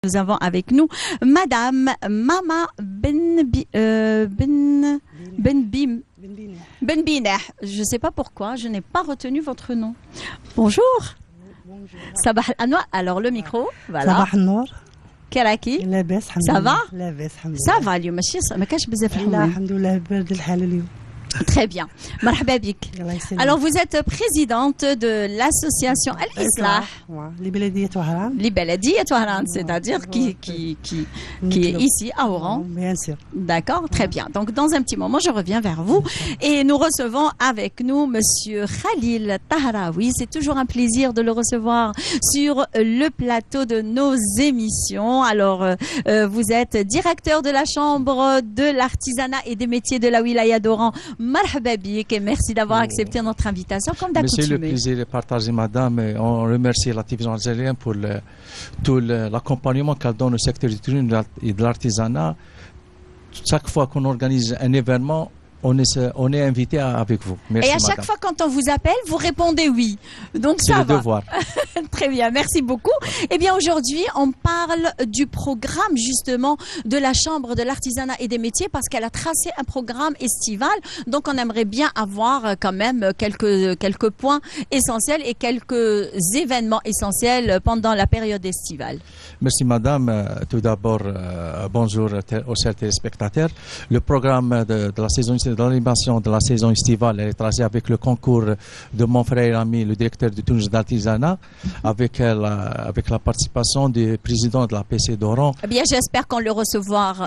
Nous avons avec nous Madame Mama Benbineh. Je ne sais pas pourquoi, je n'ai pas retenu votre nom. Bonjour. Bonjour. Sabah al-Anwa. Alors le micro, voilà. صباح النور. كراكي. لاباس الحمد Ça لله. va? لاباس الحمد لله. Ça va اليوم ماشي ما كاش بزاف لا الحمام. الحمد لله بارد الحال اليوم. Très bien. مرحبا بك. الله يسلمك. Alors vous êtes présidente de l'association Al-Islah لبلدية وهران. Libeladiyat Wahran, c'est-à-dire qui est ici à Oran. Bien sûr. D'accord, très bien. Donc, dans un petit moment, je reviens vers vous et nous recevons avec nous Monsieur Khalil Tahraoui. C'est toujours un plaisir de le recevoir sur le plateau de nos émissions. Alors, vous êtes directeur de la Chambre de l'artisanat et des métiers de la Wilaya d'Oran. Marhaba bik et merci d'avoir accepté notre invitation comme d'accoutumé. C'est le plaisir de partager, madame. Et on remercie la télévision algérienne pour tout l'accompagnement qu'elle donne au secteur du tourisme et de l'artisanat. Chaque fois qu'on organise un événement, on est invité avec vous. Merci, et à chaque madame. fois quand on vous appelle, vous répondez oui. Donc C'est ça le va. devoir. Très bien, merci beaucoup. Eh bien aujourd'hui, on parle du programme justement de la Chambre de l'artisanat et des métiers parce qu'elle a tracé un programme estival. Donc on aimerait bien avoir quand même quelques points essentiels et quelques événements essentiels pendant la période estivale. Merci, madame. Tout d'abord, bonjour aux chers téléspectateurs. Le programme de la saison de l'animation de la saison estivale est tracé avec le concours de mon frère et ami, le directeur du tourisme d'artisanat, avec la participation du président de la PC d'Oran. Eh bien, j'espère qu'on le recevra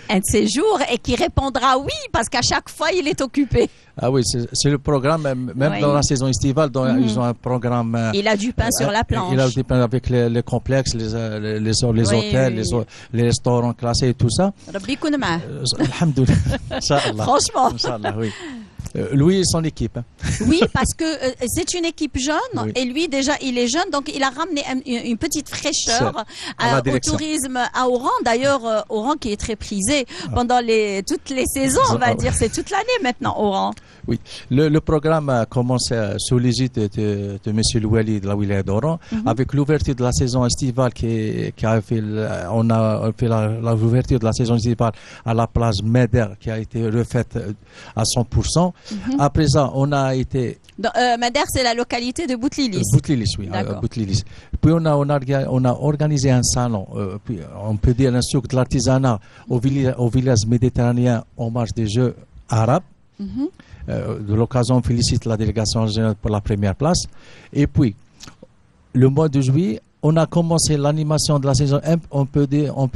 un de ces jours et qu'il répondra oui, parce qu'à chaque fois, il est occupé. Ah oui, c'est le programme, même Oui. dans la saison estivale, ils ont un programme. Il a du pain sur la planche. Il a du pain avec les complexes, les hôtels, oui. les restaurants classés et tout ça. Rabbi يكون معاه. Alhamdoulilah. Inch'Allah. Franchement. Inch'Allah, oui. Lui et son équipe. Oui, parce que c'est une équipe jeune Oui. et lui déjà il est jeune, donc il a ramené une petite fraîcheur à la au direction. tourisme à Oran. D'ailleurs, Oran qui est très prisé pendant toutes les saisons, on va dire, c'est toute l'année maintenant Oran. Oui, le programme a commencé sous l'égide de M. Louali de la Wilaya d'Oran, avec l'ouverture de la saison estivale on a fait l'ouverture de la saison estivale à la plage Meder qui a été refaite à 100%. Après ça, on a été Madère, c'est la localité de Boutlilis. Boutlilis, oui, D'accord. Boutlilis. Puis on a organisé un salon, puis on peut dire un souk de l'artisanat au village méditerranéen en marge des Jeux arabes. De l'occasion, on félicite la délégation générale pour la première place. Et puis, le mois de juillet, on a commencé l'animation de la saison, on peut dire un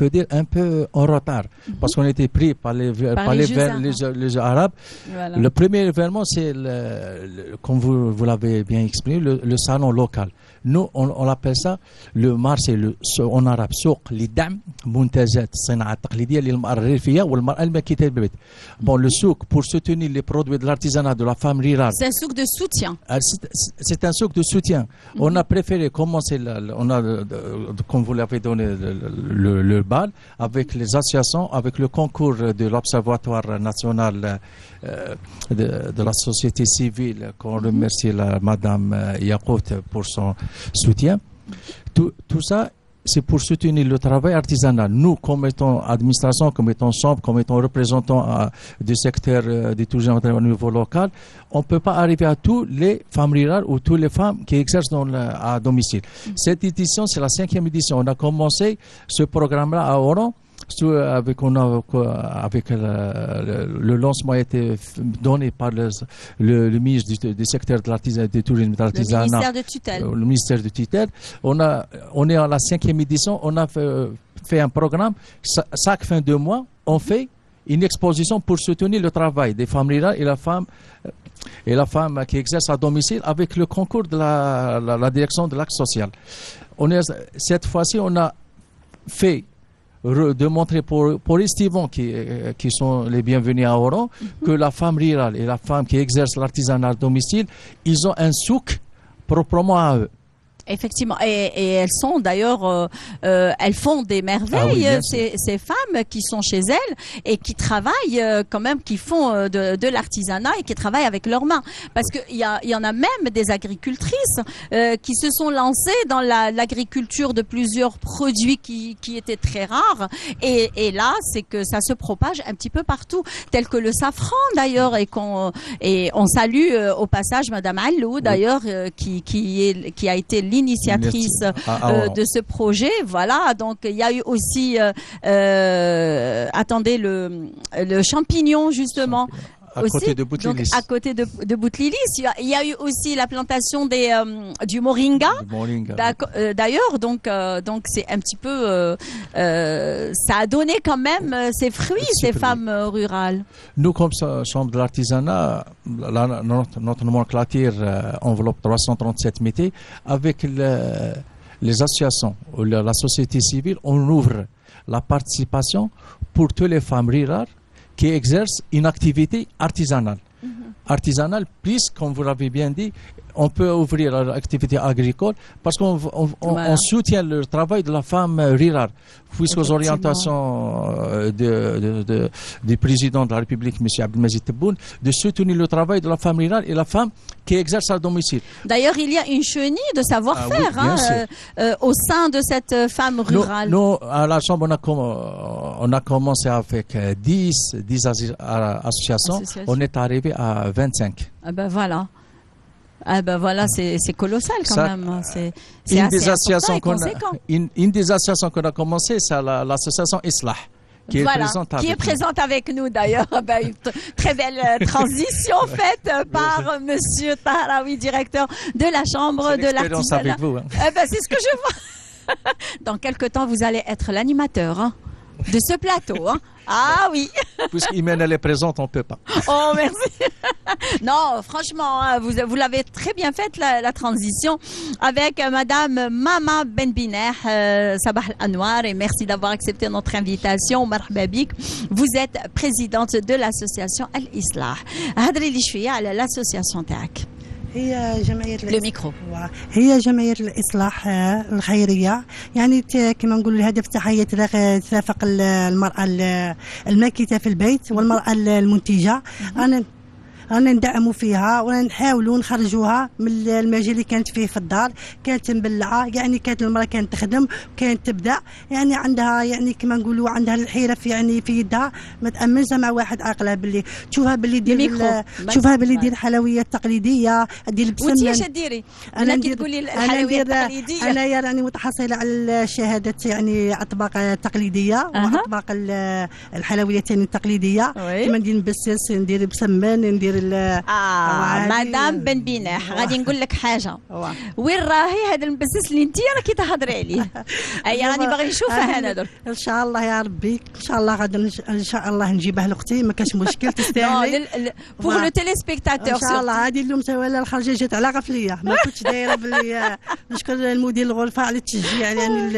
peu en retard, parce qu'on était pris par les Jeux arabes. Voilà. Le premier événement, c'est, comme vous l'avez bien exprimé, le salon local. Nous, on appelle ça le marché en arabe, سوق لدعم منتجات الصناعة التقليدية للمرأة الريفية والمرأة المكيتة بالبيت. Bon, le souk, pour soutenir les produits de l'artisanat de la femme rurale. C'est un souk de soutien. C'est un souk de soutien. On a préféré commencer, comme vous l'avez donné, le bal, avec les associations, avec le concours de l'Observatoire national de la société civile, qu'on remercie Madame Yacout pour son soutien. Tout ça, c'est pour soutenir le travail artisanal. Nous, comme étant administration, comme étant chambre, comme étant représentants du secteur du tourisme au niveau local, on ne peut pas arriver à toutes les femmes rurales ou toutes les femmes qui exercent à domicile. Cette édition, c'est la 5e édition. On a commencé ce programme-là à Oran. Le lancement a été donné par le ministre du secteur de l'artisanat, du tourisme et de l'artisanat. Le ministère de tutelle. Le ministère de tutelle. On est à la 5e édition. On a fait un programme. Chaque fin de mois, on fait une exposition pour soutenir le travail des femmes rurales et la femme qui exerce à domicile avec le concours de la direction de l'axe social. Cette fois-ci, on a fait de montrer pour les estivants qui sont les bienvenus à Oran que la femme rurale et la femme qui exerce l'artisanat à domicile, ils ont un souk proprement à eux. Effectivement, et elles sont d'ailleurs, elles font des merveilles, Ah oui, ces femmes qui sont chez elles et qui travaillent quand même, qui font de l'artisanat et qui travaillent avec leurs mains. Parce qu'il y en a même des agricultrices qui se sont lancées dans l'agriculture de plusieurs produits qui étaient très rares. Et là, c'est que ça se propage un petit peu partout, tel que le safran d'ailleurs, et on salue au passage Madame Allou d'ailleurs, qui a été l'initiatrice de ce projet. Voilà, donc il y a eu aussi, attendez, le champignon justement. À Aussi, côté de Boutlilis. donc à côté de Boutlilis, il y a eu aussi la plantation du moringa. D'ailleurs, donc c'est un petit peu, ça a donné quand même ses fruits, ces femmes rurales. Nous, comme ça, Chambre de l'Artisanat, notre nomenclature enveloppe 337 métiers. Avec les associations ou la société civile, on ouvre la participation pour toutes les femmes rurales qui exercent une activité artisanale. Artisanale, plus, comme vous l'avez bien dit, on peut ouvrir l'activité agricole parce qu'on on soutient le travail de la femme rurale. Puisqu'aux orientations du président de la République, M. Abdelmajid Tebboune, de soutenir le travail de la femme rurale et la femme qui exerce à domicile. D'ailleurs, il y a une chenille de savoir-faire au sein de cette femme rurale. Nous, à la Chambre, on a commencé avec 10 associations. On est arrivé à 25. Ah ben voilà. Ah ben voilà, c'est colossal quand même. C'est une assez des associations conséquent. Une des associations qu'on a commencé, c'est l'association Islah, qui est présente avec nous d'ailleurs. Ben, une très belle transition faite par Monsieur Tahraoui, directeur de la Chambre de l'Artisanat. Avec vous, hein. Ben, c'est ce que je vois. Dans quelque temps, vous allez être l'animateur de ce plateau. Ah oui. Puisqu'Imen elle est présente, on ne peut pas. Oh, merci. Non, franchement, vous l'avez très bien faite, la transition avec Madame Mama Benbineh, Sabah Anwar, et merci d'avoir accepté notre invitation. Marhaba bik. Vous êtes présidente de l'association Al-Islah. هدري لي شوية على l'association تاعك. هي جمعية الميكرو. هي جمعية الإصلاح الخيرية، يعني كما نقول الهدف تاعها هي ترافق المرأة الماكثة في البيت والمرأة المنتجة. رانا ندعموا فيها ونحاولوا نخرجوها من المجال اللي كانت فيه في الدار. كانت مبلعه، يعني كانت المراه كانت تخدم وكانت تبدا، يعني عندها يعني كما نقولوا عندها الحرف يعني في يدها، ما تامنش مع واحد عاقله باللي تشوفها باللي دير الحلويات التقليديه، دير البسمن. وانت اش ديري؟ انا كي تقولي الحلويات التقليديه انا راني متحصله على الشهاده يعني اطباق التقليديه واطباق الحلويات التقليديه. كما ندير نبسس، ندير بسمن، ندير مدام بنبينح. غادي نقول لك حاجه، وين راهي هذا المبسس اللي انت راكي تهضري عليه؟ اي راني باغي نشوفه انا درك. ان شاء الله يا ربي، ان شاء الله غادي ان شاء الله نجيبه لاختي، ما كاش مشكل، تستاهلي. بوغ لو تيليسبيكتاتور ان شاء الله. هذه اليوم سوالا الخرجه جات على غفليه، ما كنتش دايره باللي نشكر المدير الغرفه على التشجيع، يعني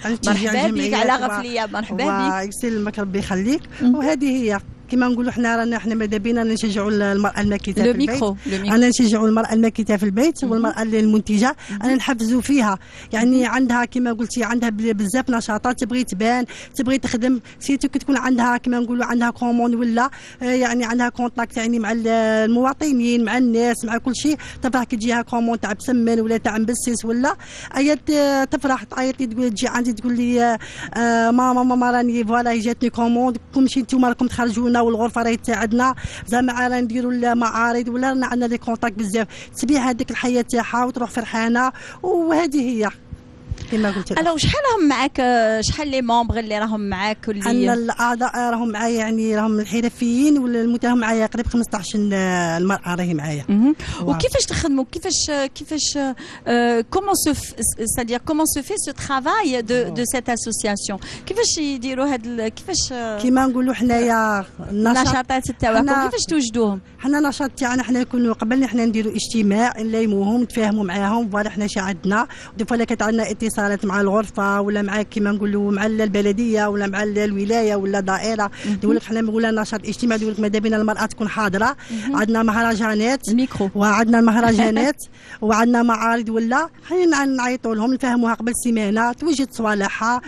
على التشجيع الجمعيه على غفليه. مرحبا بك، يسلمك ربي يخليك. وهذه هي كما نقولوا احنا ماذا بينا نشجعوا المراه الماكثه في البيت. انا نشجعوا المراه الماكثه في البيت والمراه المنتجه، انا نحفزوا فيها، يعني عندها كما قلتي عندها بزاف نشاطات، تبغي تبان، تبغي تخدم، سيتو كتكون عندها كما نقولوا عندها كومون ولا يعني عندها كونتاكت يعني مع المواطنين، مع الناس، مع كل شيء. تفرح كي تجيها كومون تاع بسمن ولا تاع مبسس ولا ايات، تفرح تعيط لي تقول تجي عندي تقول لي ماما راني فوالا جاتني كوموند، كلشي نتوما راكم تخرجونا والغرفه راهي تساعدنا، زعما رانا نديروا المعارض ولا رانا عندنا لي كونتاكت بزاف، تبيع هذيك الحياه تاعها وتروح فرحانه. وهذه هي كما قلت لك. الو شحال راهم معاك، شحال لي ممبر اللي راهم معاك؟ واللي الاعضاء راهم معايا، يعني راهم الحرفيين والمتهم معايا قريب 15 المراه راهي معايا. وكيفاش تخدموا؟ كيفاش comment se fait ce travail de cette association؟ كيفاش يديروا هاد كيفاش كما نقولوا حنايا النشاطات تاعكم كيفاش توجدوهم؟ حنا النشاط تاعنا حنا نكونوا قبل حنا نديروا اجتماع نلايموهم نتفاهموا معاهم، فوالا حنا شي عندنا دي فوا كانت عندنا اتصال اتصالات مع الغرفه ولا مع كيما نقولوا مع البلديه ولا مع الولايه ولا دائره، يقول لك حنا ولا نشاط اجتماعي، يقول لك ماذا بينا المراه تكون حاضره. عندنا مهرجانات الميكرو، وعندنا المهرجانات وعندنا معارض، ولا حنا نعيطوا لهم نفهموها قبل سيمانه، توجد صوالحها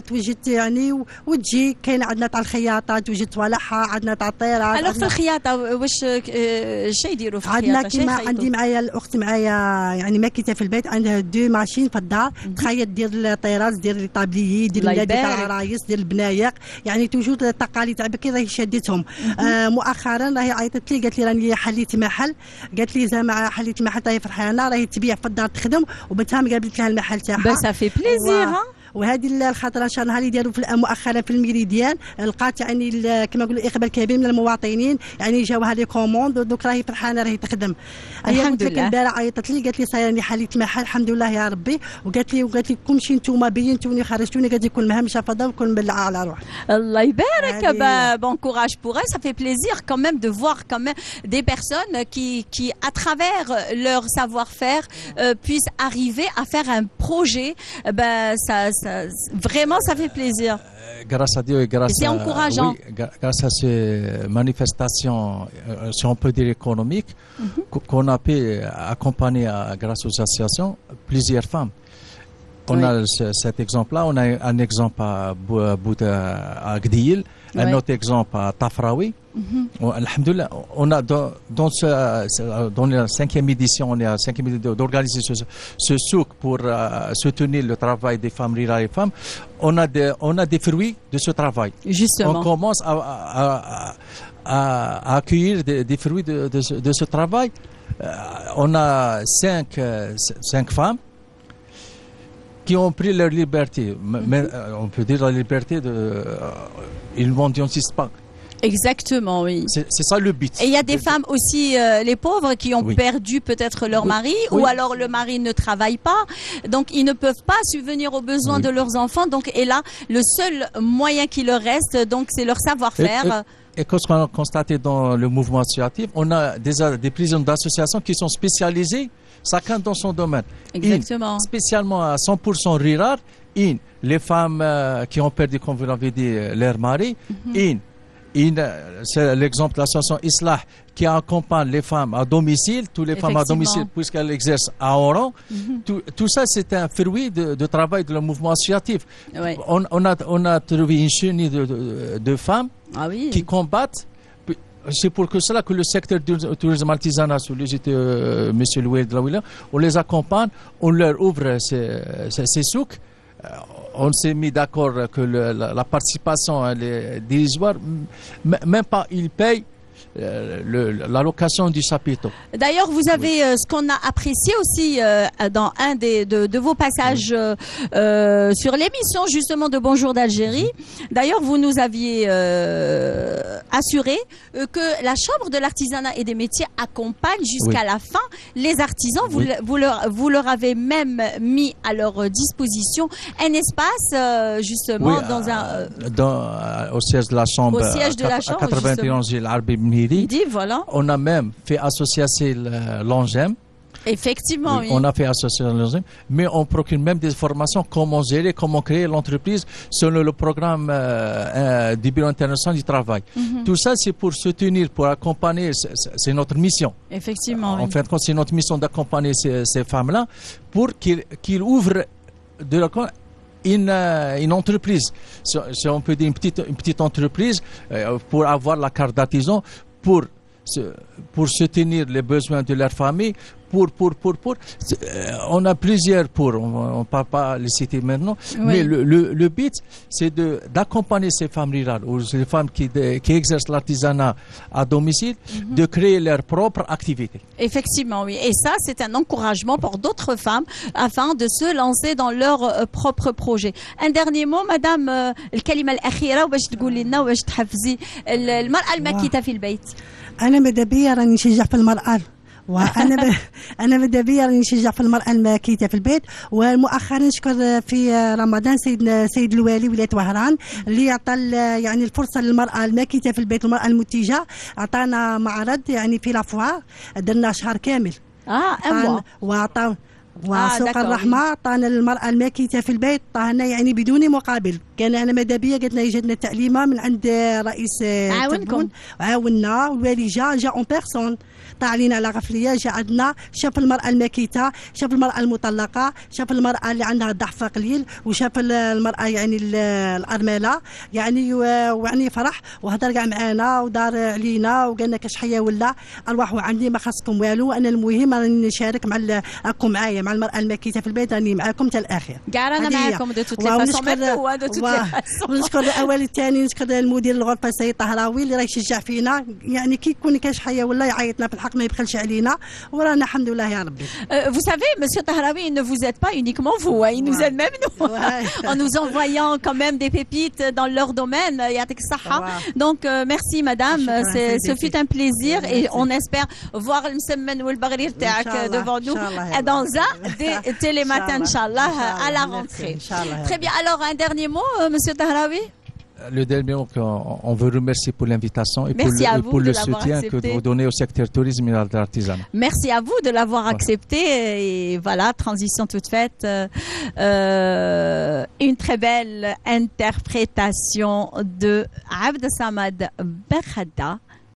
توجد يعني وتجي. كاين عندنا تاع الخياطه توجد صوالحها، عندنا تاع الطيران. الوغ في الخياطه واش شي يديروا في الخياطه؟ عندنا كيما عندي معايا الاخت معايا يعني ماكيته في البيت، عندها 2 ماشين في الدار، تخيط دير الطيراز، دير الطابليي، دير النادي تاع العرايس، دير البنايق، يعني توجد التقاليد تاع بكري راهي شدتهم. مؤخرا راهي عيطت لي قالت لي راني حليت محل، قالت لي زعما حليت محل راهي فرحانه، راهي تبيع في الدار تخدم، وبنتها قابلت لها المحل تاعها. بس في بليزير. وهذه الخطره ان شاء الله اللي يديروا مؤخرا في الميريديان، لقات يعني كما نقولوا اقبال كبير من المواطنين، يعني جاوها لي كوموند، دوك راهي فرحانه راهي تخدم. الحمد لله. البارح عيطت لي قالت لي صاير راني حليت محل الحمد لله يا ربي، وقالت لي كلشي نتوما بينتوني خرجتوني، قالت لي كل مهم شفضه وكل مبلعه على روح. الله يبارك. Bon courage pour elle, ça fait plaisir quand même de voir quand même des personnes qui à travers leur savoir-faire puissent arriver à faire un projet. Vraiment, ça fait plaisir. Grâce à Dieu et c'est encourageant. Oui, grâce à ces manifestations, si on peut dire économiques, qu'on a pu accompagner grâce aux associations plusieurs femmes. On a cet exemple-là, on a un exemple à Gdil, un autre exemple à Tafraoui. Alhamdoulilah, on a dans la 5e édition, on est à 5e édition d'organiser ce souk pour soutenir le travail des femmes rurales et femmes. On a des fruits de ce travail. Justement. On commence à accueillir des fruits de ce travail. On a 5 femmes qui ont pris leur liberté. Mais on peut dire la liberté ils ne mendiantisent pas. Exactement, oui. C'est ça le but. Et il y a des femmes aussi, les pauvres, qui ont perdu peut-être leur mari, ou alors le mari ne travaille pas, donc ils ne peuvent pas subvenir aux besoins de leurs enfants. Donc, et là, le seul moyen qui leur reste, donc, c'est leur savoir-faire. Et qu'est-ce qu'on a constaté dans le mouvement associatif? On a des présidents d'associations qui sont spécialisés, chacun dans son domaine. Exactement. Spécialement à 100% rural, les femmes qui ont perdu, comme vous l'avez dit, leur mari, c'est l'exemple de l'association Islah qui accompagne les femmes à domicile, toutes les femmes à domicile puisqu'elles exercent à Oran. Tout ça, c'est un fruit de travail de le mouvement associatif. Oui. On a trouvé une chenille de femmes qui combattent. C'est pour cela que le secteur du tourisme artisanal, sous l'égide de M. Louis de la Willa, on les accompagne, on leur ouvre ces souks. On s'est mis d'accord que la participation elle est dérisoire, même pas ils payent la location du chapiteau. D'ailleurs, vous avez ce qu'on a apprécié aussi dans un de vos passages sur l'émission justement de Bonjour d'Algérie. D'ailleurs, vous nous aviez assuré que la Chambre de l'artisanat et des métiers accompagne jusqu'à la fin les artisans. Vous leur avez même mis à leur disposition un espace justement au siège de la Chambre. Au siège de la Chambre, 91 voilà. On a même fait associer l'ONGEM. Effectivement, oui. On a fait associer l'ONGEM, mais on procure même des formations, comment gérer, comment créer l'entreprise selon le programme du Bureau international du travail. Tout ça, c'est pour soutenir, pour accompagner, c'est notre mission. Effectivement. En fin de compte, c'est notre mission d'accompagner ces femmes-là pour qu'ils ouvrent de leur une entreprise, si on peut dire une petite entreprise, pour avoir la carte d'artisan, pour soutenir les besoins de leur famille, on a plusieurs on ne parle pas les citer maintenant, mais le but c'est d'accompagner ces femmes rurales ou les femmes qui exercent l'artisanat à domicile, de créer leur propre activité. Effectivement, oui. Et ça, c'est un encouragement pour d'autres femmes afin de se lancer dans leur propre projet. Un dernier mot, Madame الكلمة الأخيرة باش تقولي لنا واش تحفزي المرأة المكيتة في البيت. أنا ماذا بيا راني نشجع في المرأة، انا ماذا بيا راني نشجع في المراه المكيته في البيت. ومؤخرا نشكر في رمضان سيد الوالي ولايه وهران اللي عطى يعني الفرصه للمراه المكيته في البيت والمراه المنتجه. عطانا معرض يعني في لافوار درنا شهر كامل. وعطانا وسوق الرحمة عطانا المرأة الماكثة في البيت، عطانا يعني بدون مقابل. كان أنا ماذا بيا قالت لنا جاتنا تعليمة من عند رئيس عاونكم، عاونا، والوالي جا اون بيرسون، طلع علينا على غفلية، جا عندنا شاف المرأة الماكثة، شاف المرأة المطلقة، شاف المرأة اللي عندها ضعف قليل، وشاف المرأة يعني الأرملة، يعني ويعني فرح وهضر كاع معانا ودار علينا وقال لنا كاش حيا ولا أرواحوا عندي ما خاصكم والو، أنا المهم راني نشارك مع راكم معايا مع المرأة الماكثة في البيت، راني معاكم حتى الآخر. كاع رانا معاكم دو توت لي فاسون. ونشكر الأول الثاني، نشكر المدير الغرفة السيد طهراوي اللي راه يشجع فينا، يعني كي يكون كاش حيا ولا يعيطنا في الحق ما يبخلش علينا، ورانا الحمد لله يا ربي. Vous savez, Monsieur Tahraoui, il ne vous aide pas uniquement vous, il nous aide même nous, en nous envoyant quand même des pépites dans leur domaine. Donc merci Madame, ce fut un plaisir et on espère voir le Msemmen ou le Bagrir Taak devant nous dans un des télématins, Inch'Allah, à la rentrée. Très bien. Alors un dernier mot, Monsieur Tahraoui. Le dernier mot, on veut remercier pour l'invitation et pour le soutien que vous donnez au secteur tourisme et à l'artisanat. Merci à vous de l'avoir accepté et voilà, transition toute faite. Une très belle interprétation de Abd Samad Ben Khadda.